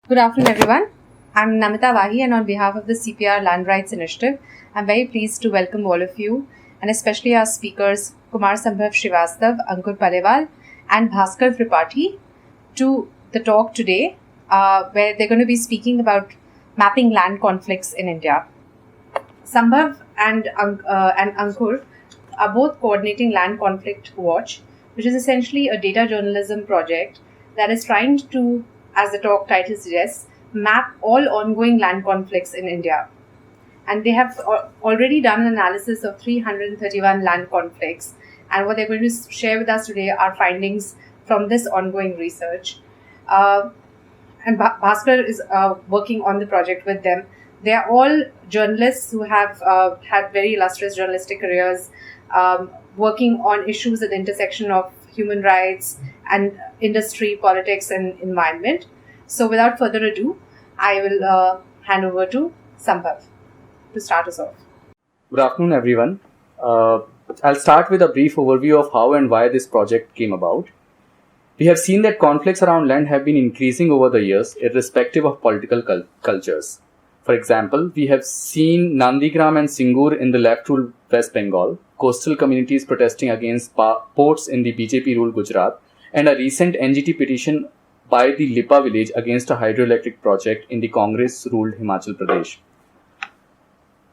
Good afternoon, everyone. I'm Namita Wahi, and on behalf of the CPR Land Rights Initiative, I'm very pleased to welcome all of you, and especially our speakers, Kumar Sambhav Srivastav, Ankur Palewal, and Bhaskar Tripathi, to the talk today, where they're going to be speaking about mapping land conflicts in India. Sambhav and Ankur are both coordinating Land Conflict Watch, which is essentially a data journalism project that is trying to, as the talk title suggests, map all ongoing land conflicts in India. And they have already done an analysis of 331 land conflicts. And what they're going to share with us today are findings from this ongoing research. And Bhaskar is working on the project with them. They are all journalists who have had very illustrious journalistic careers, working on issues at the intersection of human rights and industry, politics, and environment. So without further ado, I will hand over to Sambhav to start us off. Good afternoon, everyone. I'll start with a brief overview of how and why this project came about. We have seen that conflicts around land have been increasing over the years, irrespective of political cultures. For example, we have seen Nandigram and Singur in the left-ruled West Bengal, coastal communities protesting against ports in the BJP-ruled Gujarat, and a recent NGT petition by the Lipa village against a hydroelectric project in the Congress-ruled Himachal Pradesh.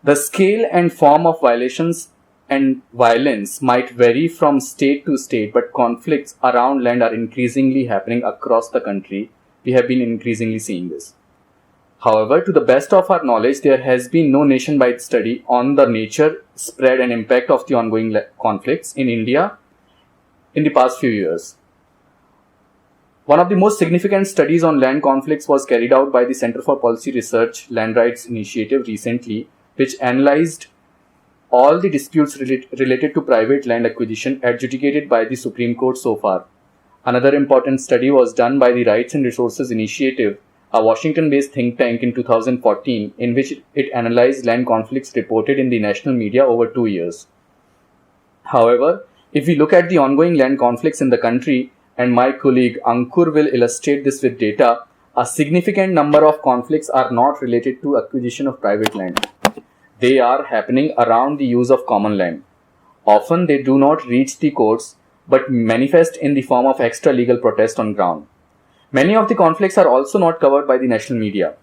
The scale and form of violations and violence might vary from state to state, but conflicts around land are increasingly happening across the country. We have been increasingly seeing this. However, to the best of our knowledge, there has been no nation-wide study on the nature, spread, and impact of the ongoing conflicts in India in the past few years. One of the most significant studies on land conflicts was carried out by the Center for Policy Research Land Rights Initiative recently, which analyzed all the disputes related to private land acquisition adjudicated by the Supreme Court so far. Another important study was done by the Rights and Resources Initiative, a Washington-based think tank, in 2014, in which it analyzed land conflicts reported in the national media over 2 years. However, if we look at the ongoing land conflicts in the country, and my colleague Ankur will illustrate this with data, a significant number of conflicts are not related to acquisition of private land. They are happening around the use of common land. Often they do not reach the courts, but manifest in the form of extra-legal protest on ground. Many of the conflicts are also not covered by the national media.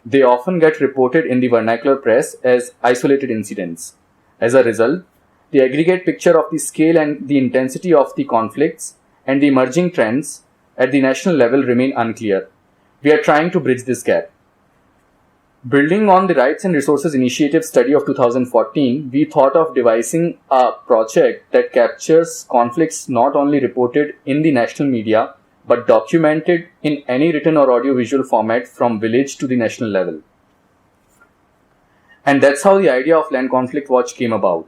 They often get reported in the vernacular press as isolated incidents. As a result, the aggregate picture of the scale and the intensity of the conflicts and the emerging trends at the national level remain unclear. We are trying to bridge this gap. Building on the Rights and Resources Initiative study of 2014, we thought of devising a project that captures conflicts not only reported in the national media, but documented in any written or audio-visual format from village to the national level. And that's how the idea of Land Conflict Watch came about.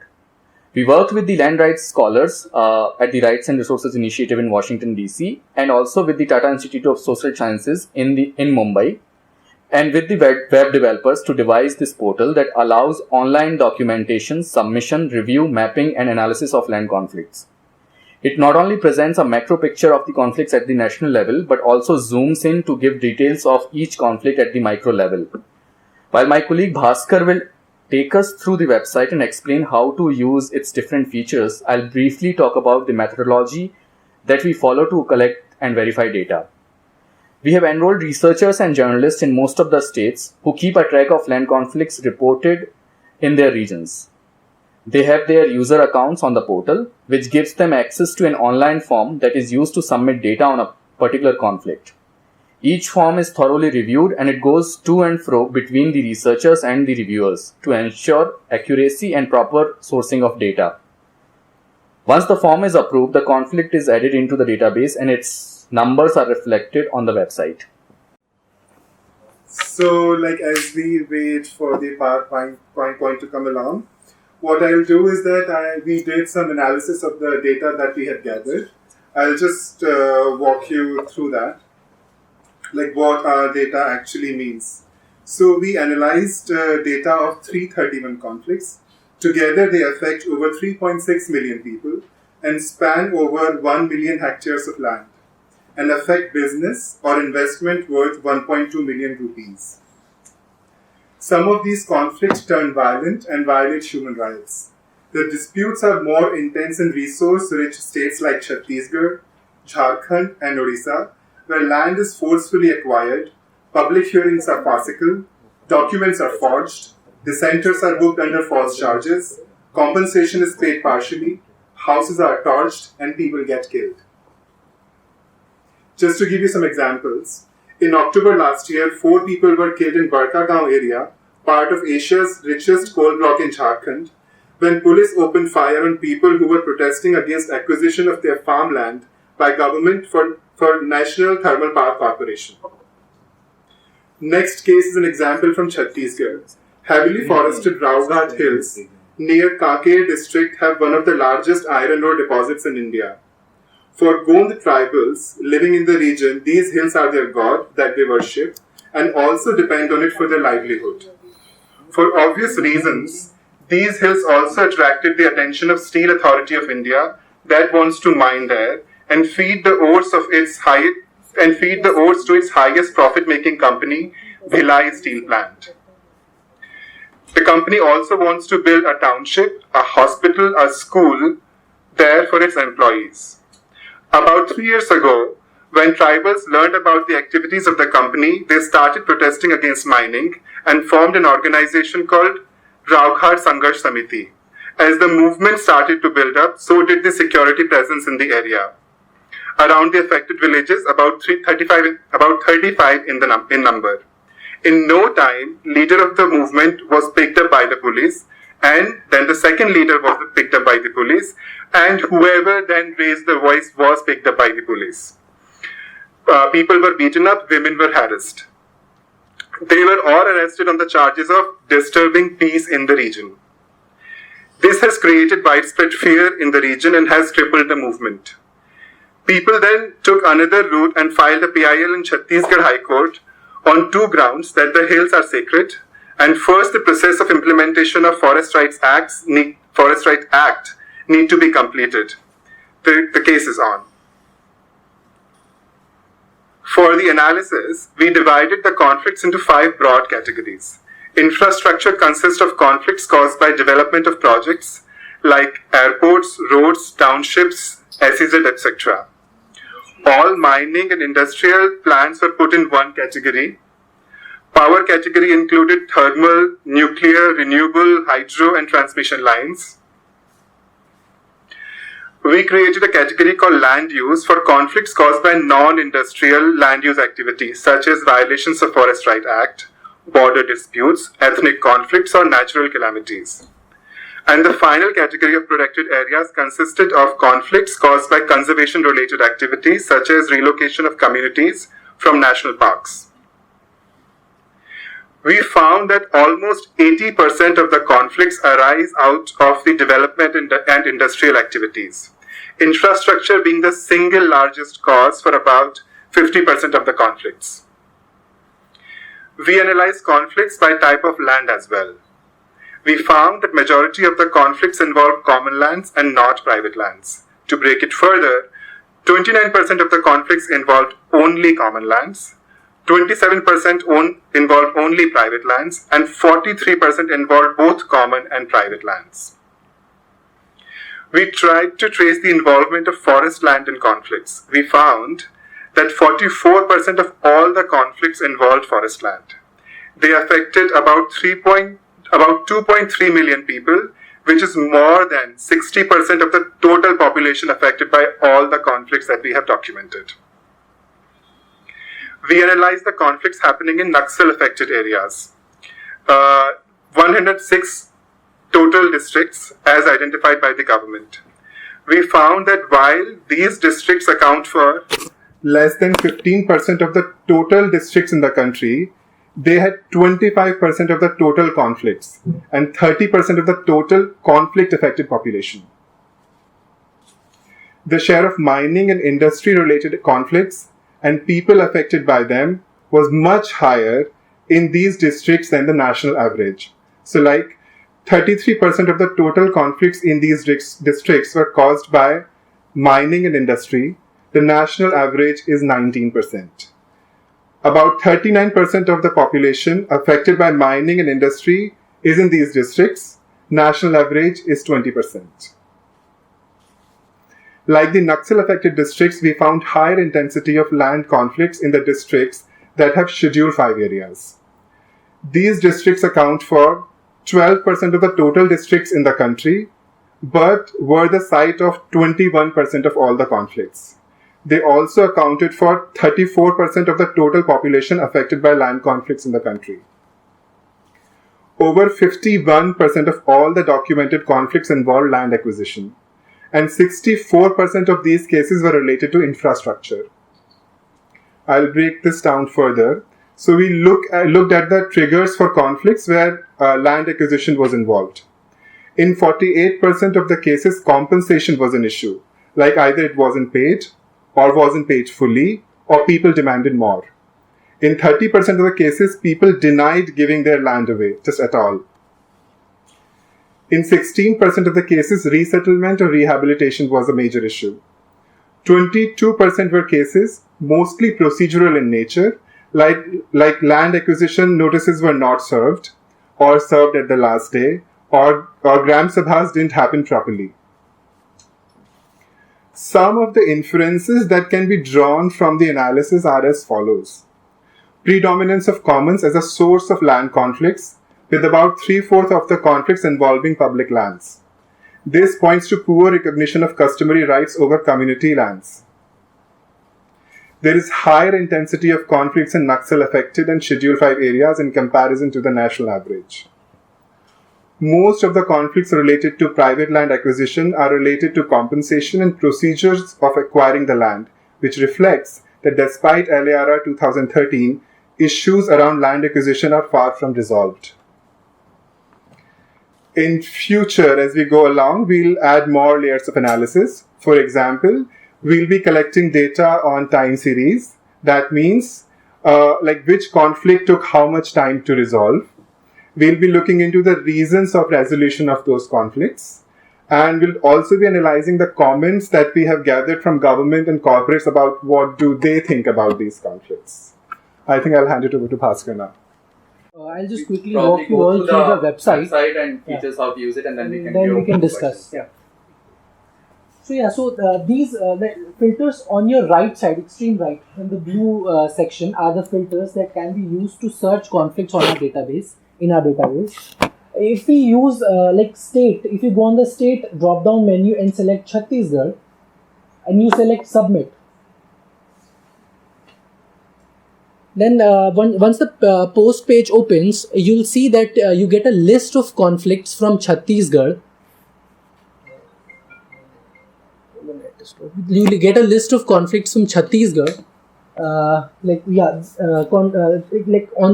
We worked with the land rights scholars at the Rights and Resources Initiative in Washington, DC, and also with the Tata Institute of Social Sciences in Mumbai, and with the web developers to devise this portal that allows online documentation, submission, review, mapping, and analysis of land conflicts. It not only presents a macro picture of the conflicts at the national level, but also zooms in to give details of each conflict at the micro level. While my colleague Bhaskar will take us through the website and explain how to use its different features, I'll briefly talk about the methodology that we follow to collect and verify data. We have enrolled researchers and journalists in most of the states who keep a track of land conflicts reported in their regions. They have their user accounts on the portal, which gives them access to an online form that is used to submit data on a particular conflict. Each form is thoroughly reviewed and it goes to and fro between the researchers and the reviewers to ensure accuracy and proper sourcing of data. Once the form is approved, the conflict is added into the database and its numbers are reflected on the website. So, as we wait for the PowerPoint to come along, what I'll do is that we did some analysis of the data that we had gathered. I'll just walk you through that, what our data actually means. So we analyzed data of 331 conflicts. Together they affect over 3.6 million people and span over 1 million hectares of land. and affect business or investment worth 1.2 million rupees. Some of these conflicts turn violent and violate human rights. The disputes are more intense in resource-rich states like Chhattisgarh, Jharkhand, and Odisha, where land is forcefully acquired, public hearings are farcical, documents are forged, dissenters are booked under false charges, compensation is paid partially, houses are torched, and people get killed. Just to give you some examples, in October last year, 4 people were killed in Barkagaon area, part of Asia's richest coal block in Jharkhand, when police opened fire on people who were protesting against acquisition of their farmland by government for National Thermal Power Corporation. Next case is an example from Chhattisgarh. Heavily forested Raughat Hills near Kaker district have one of the largest iron ore deposits in India. For Gond tribals living in the region, these hills are their god that they worship and also depend on it for their livelihood. For obvious reasons, these hills also attracted the attention of Steel Authority of India that wants to mine there and feed the ores to its highest profit-making company, Bhilai Steel Plant. The company also wants to build a township, a hospital, a school there for its employees. About 3 years ago, when tribals learned about the activities of the company, they started protesting against mining and formed an organization called Raughat Sangharsh Samiti. As the movement started to build up, so did the security presence in the area. Around the affected villages, about 35 in number. In no time, leader of the movement was picked up by the police, and then the second leader was picked up by the police, and whoever then raised the voice was picked up by the police. People were beaten up, women were harassed. They were all arrested on the charges of disturbing peace in the region. This has created widespread fear in the region and has crippled the movement. People then took another route and filed a PIL in Chhattisgarh High Court on 2 grounds: that the hills are sacred, and first the process of implementation of Forest Rights Act need to be completed. The case is on. For the analysis, we divided the conflicts into 5 broad categories. Infrastructure consists of conflicts caused by development of projects like airports, roads, townships, SEZ, etc. All mining and industrial plants were put in one category. Power category included thermal, nuclear, renewable, hydro, and transmission lines. We created a category called land use for conflicts caused by non-industrial land use activities such as violations of Forest Rights Act, border disputes, ethnic conflicts, or natural calamities. And the final category of protected areas consisted of conflicts caused by conservation-related activities such as relocation of communities from national parks. We found that almost 80% of the conflicts arise out of the development and industrial activities, infrastructure being the single largest cause for about 50% of the conflicts. We analyzed conflicts by type of land as well. We found that majority of the conflicts involve common lands and not private lands. To break it further, 29% of the conflicts involved only common lands, 27% involved only private lands, and 43% involved both common and private lands. We tried to trace the involvement of forest land in conflicts. We found that 44% of all the conflicts involved forest land. They affected about 2.3 million people, which is more than 60% of the total population affected by all the conflicts that we have documented. We analyzed the conflicts happening in Naxal-affected areas. 106 total districts as identified by the government. We found that while these districts account for less than 15% of the total districts in the country, they had 25% of the total conflicts and 30% of the total conflict-affected population. The share of mining and industry-related conflicts and people affected by them was much higher in these districts than the national average. So 33% of the total conflicts in these districts were caused by mining and industry. The national average is 19%. About 39% of the population affected by mining and industry is in these districts. National average is 20%. Like the Naxal-affected districts, we found higher intensity of land conflicts in the districts that have Schedule 5 areas. These districts account for 12% of the total districts in the country, but were the site of 21% of all the conflicts. They also accounted for 34% of the total population affected by land conflicts in the country. Over 51% of all the documented conflicts involved land acquisition, and 64% of these cases were related to infrastructure. I'll break this down further. So we looked at the triggers for conflicts where land acquisition was involved. In 48% of the cases, compensation was an issue, like either it wasn't paid, or wasn't paid fully, or people demanded more. In 30% of the cases, people denied giving their land away, just at all. In 16% of the cases, resettlement or rehabilitation was a major issue. 22% were cases, mostly procedural in nature, like land acquisition notices were not served, or served at the last day, or Gram Sabhas didn't happen properly. Some of the inferences that can be drawn from the analysis are as follows. Predominance of commons as a source of land conflicts, with about 3/4 of the conflicts involving public lands. This points to poor recognition of customary rights over community lands. There is higher intensity of conflicts in Naxal-affected and Schedule 5 areas in comparison to the national average. Most of the conflicts related to private land acquisition are related to compensation and procedures of acquiring the land, which reflects that despite LARR 2013, issues around land acquisition are far from resolved. In future, as we go along, we'll add more layers of analysis. For example, we'll be collecting data on time series. That means which conflict took how much time to resolve. We'll be looking into the reasons of resolution of those conflicts. And we'll also be analyzing the comments that we have gathered from government and corporates about what do they think about these conflicts. I think I'll hand it over to Bhaskar now. I'll just quickly walk you all through the website and features how to use it, and then we can discuss. Yeah. So these the filters on your right side, extreme right, in the blue section, are the filters that can be used to search conflicts on our database. If we use state, if you go on the state drop-down menu and select Chhattisgarh, and you select submit, then once the post page opens, you'll see that you get a list of conflicts from Chhattisgarh. You will get a list of conflicts from Chhattisgarh. On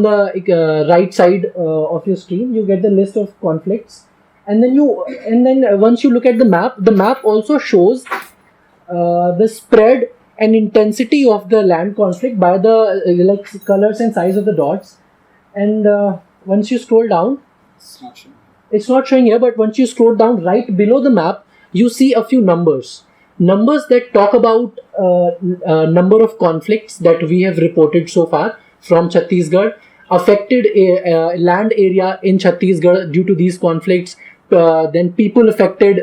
the right side of your screen, you get the list of conflicts, and then once you look at the map also shows the spread and intensity of the land conflict by the colors and size of the dots. And once you scroll down, it's not showing here, but once you scroll down right below the map, you see a few numbers that talk about number of conflicts that we have reported so far from Chhattisgarh, affected land area in Chhattisgarh due to these conflicts, then people affected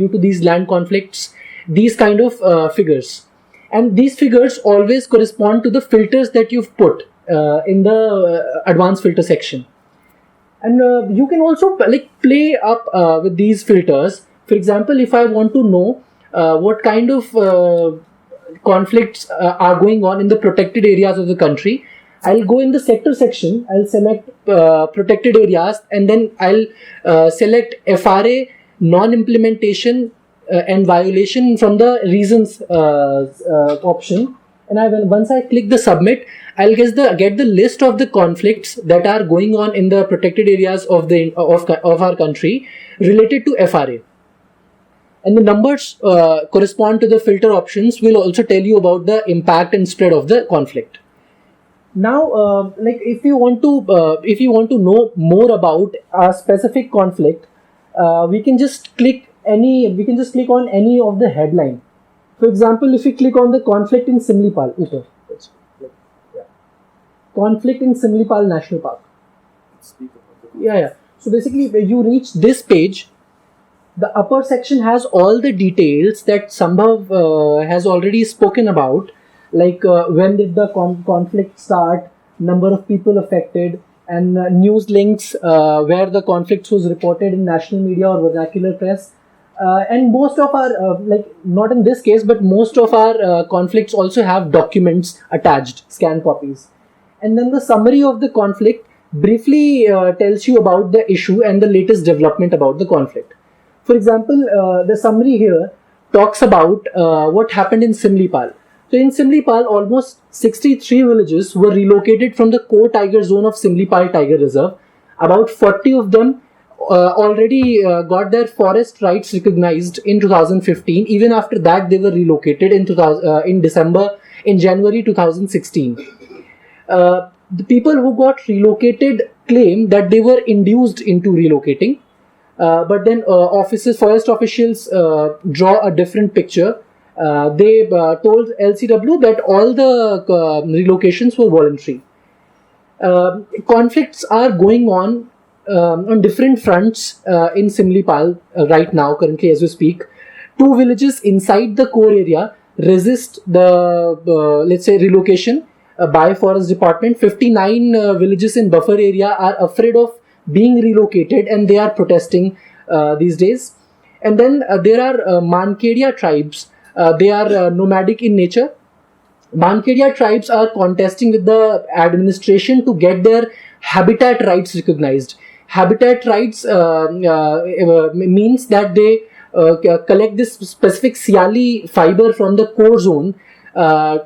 due to these land conflicts, these kind of figures. And these figures always correspond to the filters that you've put in the advanced filter section. And you can also play up with these filters. For example, if I want to know what kind of conflicts are going on in the protected areas of the country, I'll go in the sector section, I'll select protected areas, and then I'll select FRA, non-implementation and violation from the reasons option. And once I click the submit, I'll get the list of the conflicts that are going on in the protected areas of our country related to FRA. And the numbers correspond to the filter options. Will also tell you about the impact and spread of the conflict. Now, if you want to know more about a specific conflict, we can just click on any of the headline. For example, if we click on the conflict in Simlipal, conflict in Simlipal National Park. So basically, when you reach this page, the upper section has all the details that Sambhav has already spoken about, like when did the conflict start, number of people affected, and news links where the conflicts was reported in national media or vernacular press. And most of our, not in this case, but most of our conflicts also have documents attached, scanned copies. And then the summary of the conflict briefly tells you about the issue and the latest development about the conflict. For example, the summary here talks about what happened in Simlipal. So in Simlipal, almost 63 villages were relocated from the core tiger zone of Simlipal Tiger Reserve. About 40 of them already got their forest rights recognized in 2015. Even after that, they were relocated in January 2016. The people who got relocated claim that they were induced into relocating, but then forest officials draw a different picture. They told LCW that all the relocations were voluntary. Conflicts are going on different fronts in Simlipal right now, currently as we speak. 2 villages inside the core area resist the, let's say, relocation by Forest Department. 59 villages in buffer area are afraid of being relocated and they are protesting these days. And then there are Mankedia tribes. They are nomadic in nature. Mankedia tribes are contesting with the administration to get their habitat rights recognized. Habitat rights means that they collect this specific siali fiber from the core zone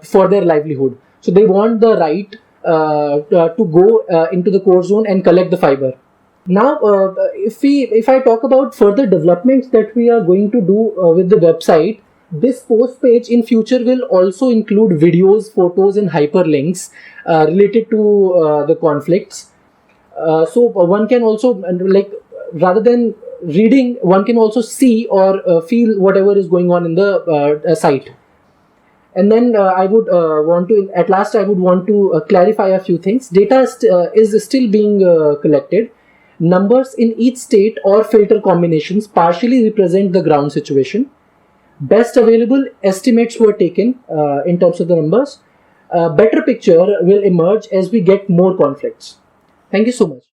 for their livelihood. So they want the right to go into the core zone and collect the fiber. Now, if I talk about further developments that we are going to do with the website, this post page in future will also include videos, photos, and hyperlinks related to the conflicts. So one can also, rather than reading, one can also see or feel whatever is going on in the site. And then I would want to clarify a few things. Data is still being collected. Numbers in each state or filter combinations partially represent the ground situation. Best available estimates were taken in terms of the numbers. A better picture will emerge as we get more conflicts. Thank you so much.